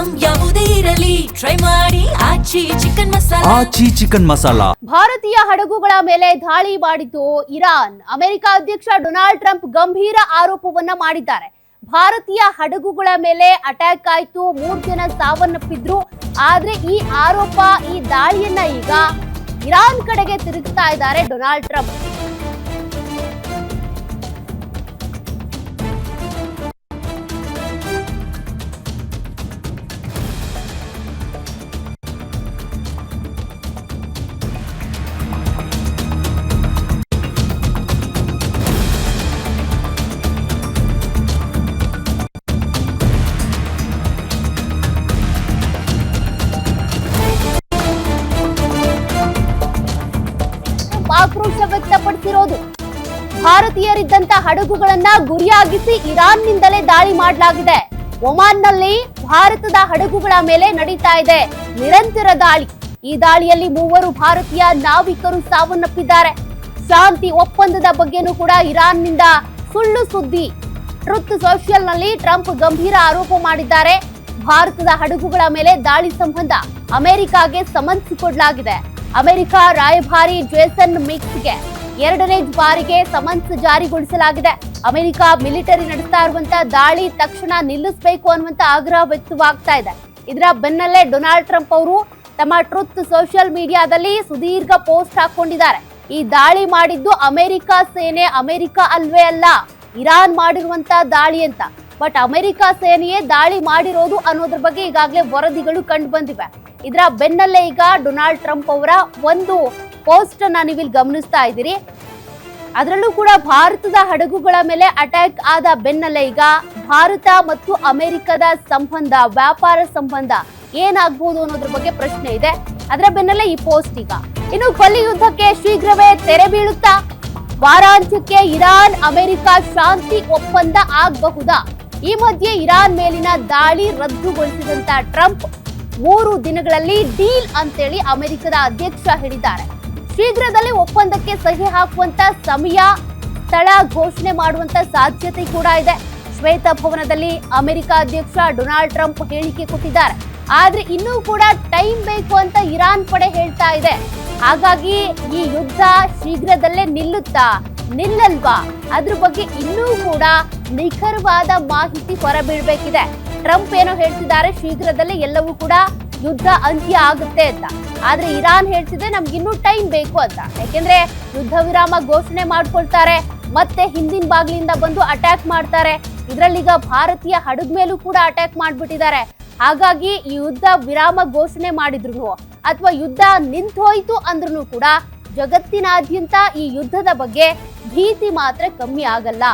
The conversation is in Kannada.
ಐಟಂ ಯಾವುದೇ ಇರಲಿ ಟ್ರೈ ಮಾಡಿ ಆಚಿ ಚಿಕನ್ ಮಸಾಲಾ. ಭಾರತೀಯ ಹಡಗುಗಳ ಮೇಲೆ ದಾಳಿ ಮಾಡಿದ್ದು ಇರಾನ್. ಅಮೆರಿಕ ಅಧ್ಯಕ್ಷ ಡೊನಾಲ್ಡ್ ಟ್ರಂಪ್ ಗಂಭೀರ ಆರೋಪವನ್ನ ಮಾಡಿದ್ದಾರೆ. ಭಾರತೀಯ ಹಡಗುಗಳ ಮೇಲೆ ಅಟ್ಯಾಕ್ ಆಯ್ತು, 3 ಜನ ಸಾವನ್ನಪ್ಪಿದ್ರು. ಆದ್ರೆ ಈ ಆರೋಪ, ಈ ದಾಳಿಯನ್ನ ಈಗ ಇರಾನ್ ಕಡೆಗೆ ತಿರುಗ್ತಾ ಇದ್ದಾರೆ ಡೊನಾಲ್ಡ್ ಟ್ರಂಪ್. ಆಕ್ರೋಶ ವ್ಯಕ್ತಪಡಿಸಿರೋದು. ಭಾರತೀಯರಿದ್ದಂತ ಹಡಗುಗಳನ್ನ ಗುರಿಯಾಗಿಸಿ ಇರಾನ್ನಿಂದಲೇ ದಾಳಿ ಮಾಡಲಾಗಿದೆ. ಒಮಾನ್ನಲ್ಲಿ ಭಾರತದ ಹಡಗುಗಳ ಮೇಲೆ ನಡೀತಾ ಇದೆ ನಿರಂತರ ದಾಳಿ. ಈ ದಾಳಿಯಲ್ಲಿ 3 ಭಾರತೀಯ ನಾವಿಕರು ಸಾವನ್ನಪ್ಪಿದ್ದಾರೆ. ಶಾಂತಿ ಒಪ್ಪಂದದ ಬಗ್ಗೆನೂ ಕೂಡ ಇರಾನ್ನಿಂದ ಸುಳ್ಳು ಸುದ್ದಿ. ಟ್ರುತ್ ಸೋಷಿಯಲ್ ನಲ್ಲಿ ಟ್ರಂಪ್ ಗಂಭೀರ ಆರೋಪ ಮಾಡಿದ್ದಾರೆ. ಭಾರತದ ಹಡಗುಗಳ ಮೇಲೆ ದಾಳಿ ಸಂಬಂಧ ಅಮೆರಿಕಾಗೆ ಸಮನ್ಸ್ ಕೊಡಲಾಗಿದೆ. ಅಮೆರಿಕ ರಾಯಭಾರಿ ಜೇಸನ್ ಮಿಕ್ಸ್ಗೆ 2ನೇ ಬಾರಿಗೆ ಸಮನ್ಸ್ ಜಾರಿಗೊಳಿಸಲಾಗಿದೆ. ಅಮೆರಿಕ ಮಿಲಿಟರಿ ನಡೆಸ್ತಾ ಇರುವಂತ ದಾಳಿ ತಕ್ಷಣ ನಿಲ್ಲಿಸಬೇಕು ಅನ್ನುವಂತ ಆಗ್ರಹ ವ್ಯಕ್ತವಾಗ್ತಾ ಇದೆ. ಇದರ ಬೆನ್ನಲ್ಲೇ ಡೊನಾಲ್ಡ್ ಟ್ರಂಪ್ ಅವರು ತಮ್ಮ ಟ್ರುತ್ ಸೋಷಿಯಲ್ ಮೀಡಿಯಾದಲ್ಲಿ ಸುದೀರ್ಘ ಪೋಸ್ಟ್ ಹಾಕೊಂಡಿದ್ದಾರೆ. ಈ ದಾಳಿ ಮಾಡಿದ್ದು ಅಮೆರಿಕ ಸೇನೆ, ಅಮೆರಿಕ ಅಲ್ವೇ ಅಲ್ಲ, ಇರಾನ್ ಮಾಡಿರುವಂತ ದಾಳಿ ಅಂತ. ಬಟ್ ಅಮೆರಿಕ ಸೇನೆಯೇ ದಾಳಿ ಮಾಡಿರೋದು ಅನ್ನೋದ್ರ ಬಗ್ಗೆ ಈಗಾಗಲೇ ವರದಿಗಳು ಕಂಡು ಬಂದಿವೆ. ಇದರ ಬೆನ್ನಲ್ಲೇ ಈಗ ಡೊನಾಲ್ಡ್ ಟ್ರಂಪ್ ಅವರ ಒಂದು ಪೋಸ್ಟ್ ಅನ್ನ ನೀವಿಲ್ಲಿ ಗಮನಿಸ್ತಾ ಇದ್ದೀರಿ. ಅದರಲ್ಲೂ ಕೂಡ ಭಾರತದ ಹಡಗುಗಳ ಮೇಲೆ ಅಟ್ಯಾಕ್ ಆದ ಬೆನ್ನಲ್ಲೇ ಈಗ ಭಾರತ ಮತ್ತು ಅಮೆರಿಕದ ಸಂಬಂಧ, ವ್ಯಾಪಾರ ಸಂಬಂಧ ಏನಾಗಬಹುದು ಅನ್ನೋದ್ರ ಬಗ್ಗೆ ಪ್ರಶ್ನೆ ಇದೆ. ಅದರ ಬೆನ್ನಲ್ಲೇ ಈ ಪೋಸ್ಟ್ ಈಗ. ಇನ್ನು ಕೊಲ್ಲಿ ಯುದ್ಧಕ್ಕೆ ಶೀಘ್ರವೇ ತೆರೆ ಬೀಳುತ್ತಾ? ವಾರಾಂತ್ಯಕ್ಕೆ ಇರಾನ್ ಅಮೆರಿಕ ಶಾಂತಿ ಒಪ್ಪಂದ ಆಗಬಹುದಾ? ಈ ಮಧ್ಯೆ ಇರಾನ್ ಮೇಲಿನ ದಾಳಿ ರದ್ದುಗೊಳಿಸಿದಂತ ಟ್ರಂಪ್ 3 ದಿನಗಳಲ್ಲಿ ಡೀಲ್ ಅಂತೇಳಿ ಅಮೆರಿಕದ ಅಧ್ಯಕ್ಷ ಹೇಳಿದ್ದಾರೆ. ಶೀಘ್ರದಲ್ಲೇ ಒಪ್ಪಂದಕ್ಕೆ ಸಹಿ ಹಾಕುವಂತ ಸಮಯ, ಸ್ಥಳ ಘೋಷಣೆ ಮಾಡುವಂತ ಸಾಧ್ಯತೆ ಕೂಡ ಇದೆ. ಶ್ವೇತಭವನದಲ್ಲಿ ಅಮೆರಿಕ ಅಧ್ಯಕ್ಷ ಡೊನಾಲ್ಡ್ ಟ್ರಂಪ್ ಹೇಳಿಕೆ ಕೊಟ್ಟಿದ್ದಾರೆ. ಆದ್ರೆ ಇನ್ನೂ ಕೂಡ ಟೈಮ್ ಬೇಕು ಅಂತ ಇರಾನ್ ಪಡೆ ಹೇಳ್ತಾ ಇದೆ. ಹಾಗಾಗಿ ಈ ಯುದ್ಧ ಶೀಘ್ರದಲ್ಲೇ ನಿಲ್ಲುತ್ತಾ, ನಿಲ್ಲಲ್ವಾ, ಅದ್ರ ಬಗ್ಗೆ ಇನ್ನೂ ಕೂಡ ನಿಖರವಾದ ಮಾಹಿತಿ ಹೊರಬೀಳ್ಬೇಕಿದೆ. ಟ್ರಂಪ್ ಏನೋ ಹೇಳ್ತಿದ್ದಾರೆ, ಶೀಘ್ರದಲ್ಲೇ ಎಲ್ಲವೂ ಕೂಡ ಯುದ್ಧ ಅಂತ್ಯ ಆಗುತ್ತೆ ಅಂತ. ಆದ್ರೆ ಇರಾನ್ ಹೇಳ್ತಿದೆ ನಮ್ಗಿನ್ನೂ ಟೈಮ್ ಬೇಕು ಅಂತ. ಯಾಕೆಂದ್ರೆ ಯುದ್ಧ ವಿರಾಮ ಘೋಷಣೆ ಮಾಡ್ಕೊಳ್ತಾರೆ, ಮತ್ತೆ ಹಿಂದಿನ ಬಾಗಿಲಿಂದ ಬಂದು ಅಟ್ಯಾಕ್ ಮಾಡ್ತಾರೆ. ಇದ್ರಲ್ಲೀಗ ಭಾರತೀಯ ಹಡಗು ಮೇಲೂ ಕೂಡ ಅಟ್ಯಾಕ್ ಮಾಡ್ಬಿಟ್ಟಿದ್ದಾರೆ. ಹಾಗಾಗಿ ಈ ಯುದ್ಧ ವಿರಾಮ ಘೋಷಣೆ ಮಾಡಿದ್ರು ಅಥವಾ ಯುದ್ಧ ನಿಂತು ಹೋಯ್ತು ಅಂದ್ರೂ ಕೂಡ ಜಗತ್ತಿನಾದ್ಯಂತ ಈ ಯುದ್ಧದ ಬಗ್ಗೆ ಭೀತಿ ಮಾತ್ರ ಕಮ್ಮಿ ಆಗಲ್ಲ.